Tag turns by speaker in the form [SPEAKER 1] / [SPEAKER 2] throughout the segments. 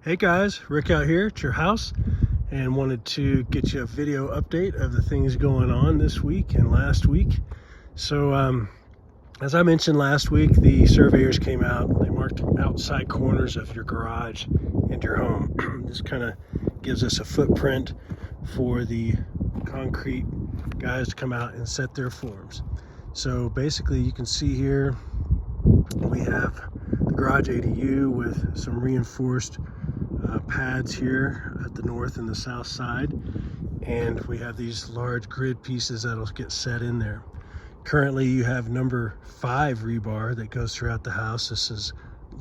[SPEAKER 1] Hey guys, Rick out here at your house and wanted to get you a video update of the things going on this week and last week. So as I mentioned last week, the surveyors came out. They marked outside corners of your garage and your home. This kind of gives us a footprint for the concrete guys to come out and set their forms. So basically you can see here we have the garage ADU with some reinforced pads here at the north and the south side, and we have these large grid pieces that'll get set in there. Currently you have number 5 rebar that goes throughout the house. This is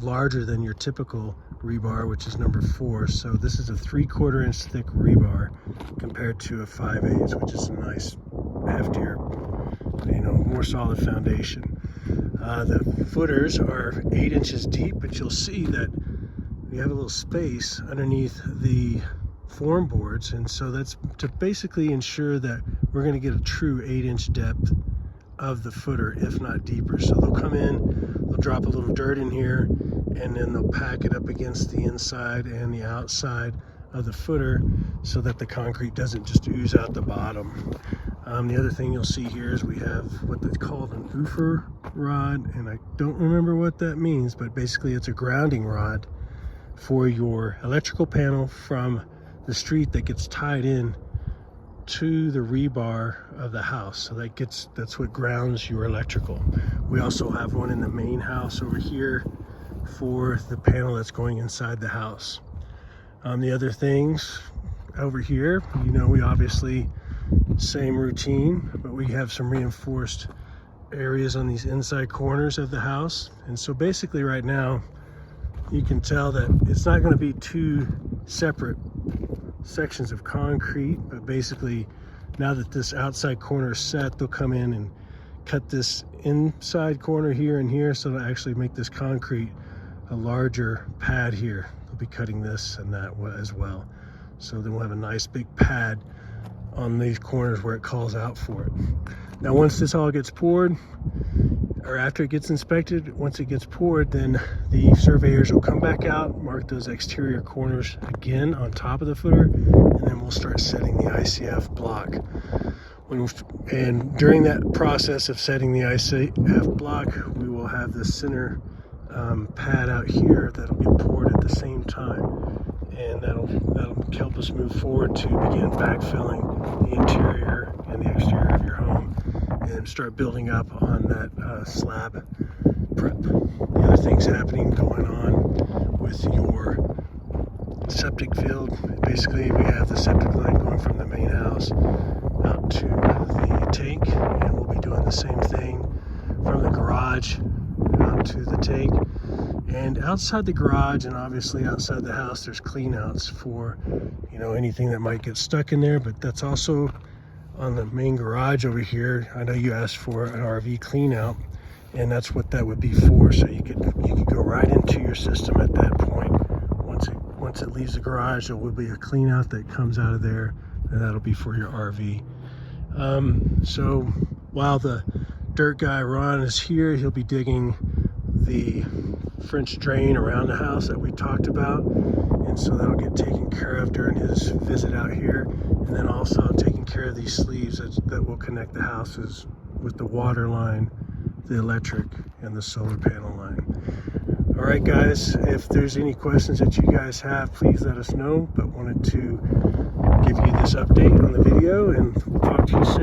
[SPEAKER 1] larger than your typical rebar, which is number 4. So this is a 3/4 inch thick rebar compared to a 5/8, which is a nice heftier, more solid foundation. The footers are 8 inches deep, but you'll see that we have a little space underneath the form boards, and so that's to basically ensure that we're going to get a true 8-inch depth of the footer, if not deeper. So they'll come in, they'll drop a little dirt in here, and then they'll pack it up against the inside and the outside of the footer so that the concrete doesn't just ooze out the bottom. The other thing you'll see here is we have what they call an oofer rod, and I don't remember what that means, but basically it's a grounding rod for your electrical panel from the street that gets tied in to the rebar of the house. So that's what grounds your electrical. We also have one in the main house over here for the panel that's going inside the house. The other things over here, we obviously same routine, but we have some reinforced areas on these inside corners of the house. And so basically right now you can tell that it's not going to be 2 separate sections of concrete, but basically now that this outside corner is set, they'll come in and cut this inside corner here and here, so to actually make this concrete a larger pad here. They'll be cutting this and that as well. So then we'll have a nice big pad on these corners where it calls out for it. Now once this all gets poured, or after it gets inspected, once it gets poured, then the surveyors will come back out, mark those exterior corners again on top of the footer, and then we'll start setting the ICF block. And during that process of setting the ICF block, we will have the center pad out here that'll get poured at the same time, and that'll help us move forward to begin backfilling the interior and the exterior of your home and start building up on that slab prep. The other things happening going on with your septic field, basically we have the septic line going from the main house out to the tank, and we'll be doing the same thing from the garage out to the tank. And outside the garage and obviously outside the house, there's clean outs for anything that might get stuck in there, but that's also on the main garage over here. I know you asked for an RV clean out, and that's what that would be for. So you could go right into your system at that point. Once it leaves the garage, there will be a clean out that comes out of there, and that'll be for your RV. So while the dirt guy Ron is here, he'll be digging the French drain around the house that we talked about, and so that'll get taken care of during his visit out here. And then also taking care of these sleeves that will connect the houses with the water line, the electric, and the solar panel line. All right guys, if there's any questions that you guys have, please let us know, but wanted to give you this update on the video, and we'll talk to you soon.